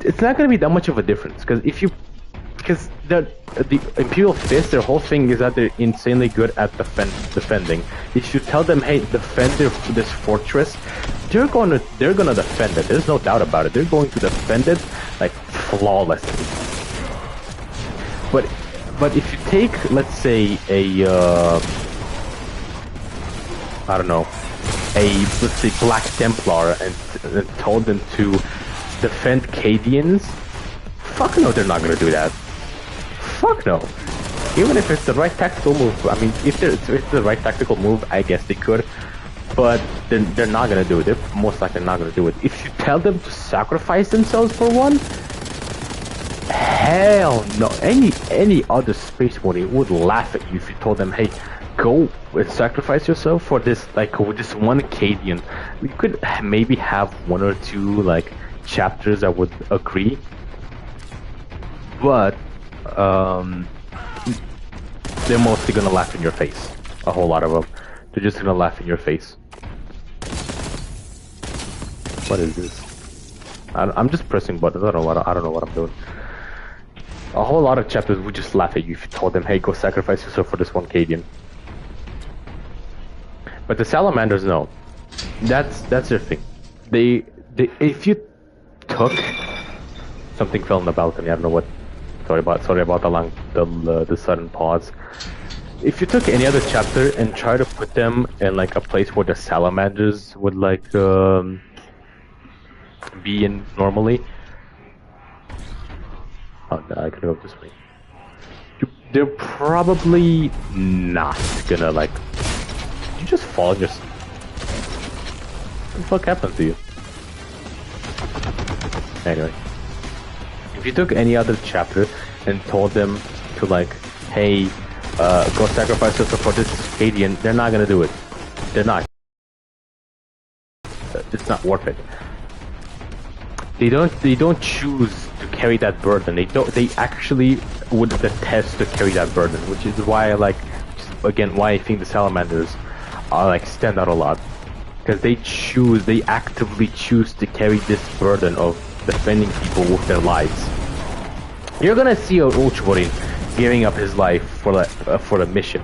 It's not gonna be that much of a difference, because the Imperial Fist, their whole thing is that they're insanely good at defending. If you tell them, hey, defend this fortress, they're gonna defend it. There's no doubt about it. They're going to defend it like flawlessly. But if you take, let's say, I don't know, let's say Black Templar, and told them to defend Cadians Fuck no, they're not gonna do that. Fuck no. Even if it's the right tactical move, I mean, if it's the right tactical move, I guess they could. But they're not gonna do it. They're most likely not gonna do it. If you tell them to sacrifice themselves for one, hell no. Any other Space Marine would laugh at you if you told them, hey, go and sacrifice yourself for this, like, with this one Acadian. We could maybe have one or two, like, chapters that would agree. But, they're mostly gonna laugh in your face. A whole lot of them. They're just gonna laugh in your face. What is this? I'm just pressing buttons. I don't know what I'm doing. A whole lot of chapters would just laugh at you if you told them, hey, go sacrifice yourself for this one Cadian. But the Salamanders, no. That's their thing. They if you took something fell in the balcony. I don't know what. Sorry about the sudden pause. If you took any other chapter and try to put them in like a place where the Salamanders would like be in normally. Oh no, I gotta go this way. They're probably not gonna like. You just fall and just. What the fuck happened to you? Anyway. If you took any other chapter and told them to like, hey, go sacrifice yourself for this Acadian, they're not gonna do it. They're not. It's not worth it. They don't choose to carry that burden. They actually would detest to carry that burden, which is why I like, again, why I think the Salamanders are like stand out a lot. Because they actively choose to carry this burden of defending people with their lives. You're gonna see an Ultramarine giving up his life for a mission.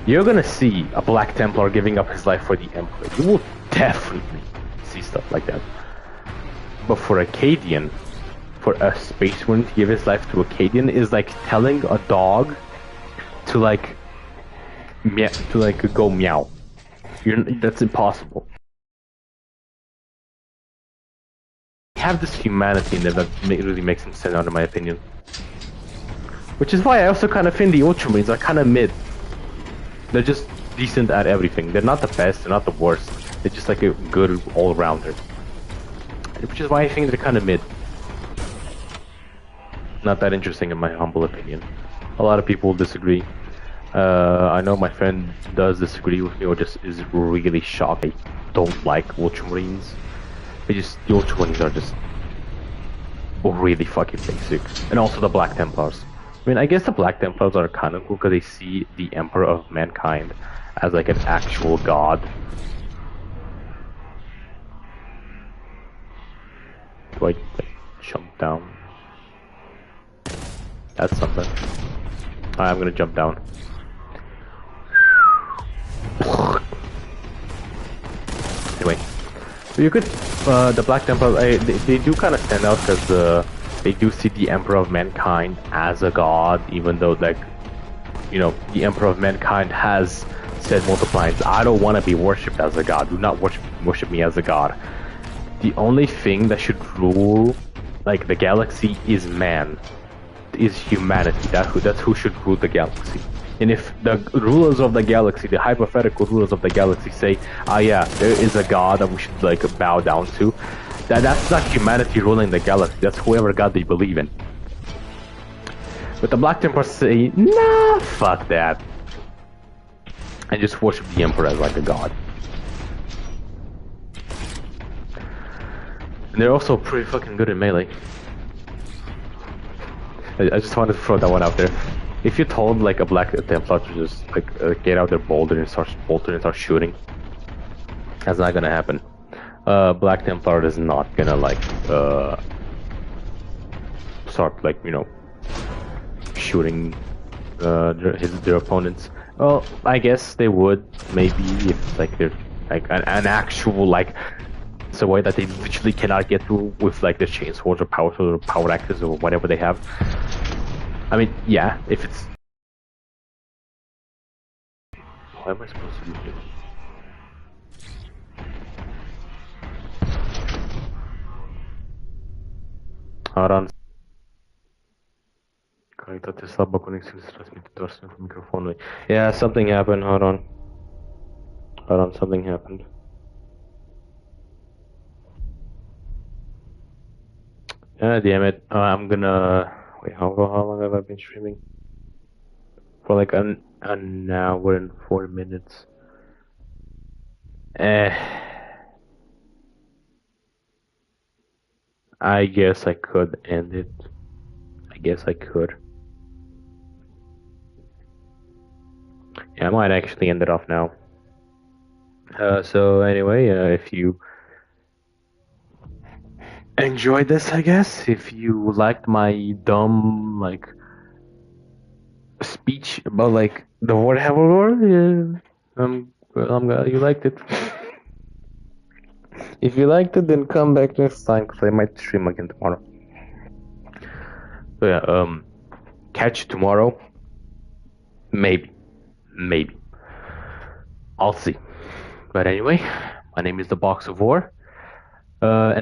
You're gonna see a Black Templar giving up his life for the Emperor. You will definitely see stuff like that. But for Acadian, for a Space Marine to give his life to Acadian is like telling a dog to like go meow. That's impossible. Have this humanity in there that really makes them stand out, in my opinion. Which is why I also kind of think the Ultramarines are kind of mid. They're just decent at everything. They're not the best, they're not the worst. They're just like a good all-rounder. Which is why I think they're kind of mid. Not that interesting in my humble opinion. A lot of people disagree. I know my friend does disagree with me or just is really shocked. I don't like Ultramarines. The Ultramarines are just really fucking basic. And also the Black Templars. I mean, I guess the Black Templars are kind of cool because they see the Emperor of Mankind as like an actual god. Do I like, jump down? That's something. Alright, I'm gonna jump down. Anyway. So you could, the Black Templars, they do kind of stand out because they do see the Emperor of Mankind as a god, even though, like, you know, the Emperor of Mankind has said multiple times, I don't want to be worshipped as a god, do not worship me as a god. The only thing that should rule, like, the galaxy is man, is humanity. That's who should rule the galaxy. And if the rulers of the galaxy, the hypothetical rulers of the galaxy say, ah yeah, there is a god that we should like bow down to, that's not humanity ruling the galaxy, that's whoever god they believe in. But the Black Templars say, nah, fuck that. And just worship the Emperor as like a god. And they're also pretty fucking good in melee. I just wanted to throw that one out there. If you told like a Black Templar to just like get out their bolter and start shooting, that's not gonna happen. Black Templar is not gonna like start like, you know, shooting their opponents. Well, I guess they would maybe if like they're like an actual like it's a way that they literally cannot get through with like the chainswords or power axes or whatever they have. I mean, yeah, if it's... What am I supposed to do here? Hold on. Conectate slabo conexão se transmite torção com o microfone. Yeah, something happened. Hold on. Hold on, something happened. Ah, damn it. I'm gonna... Wait, how long have I been streaming? For like an hour and 4 minutes. I guess I could end it. I guess I could. Yeah, I might actually end it off now. So anyway, if you enjoyed this, I guess, if you liked my dumb, like, speech about, like, the Warhammer lore, yeah, I'm glad you liked it. If you liked it, then come back next time, because I might stream again tomorrow. So yeah, catch you tomorrow. Maybe. I'll see. But anyway, my name is the Box of War. And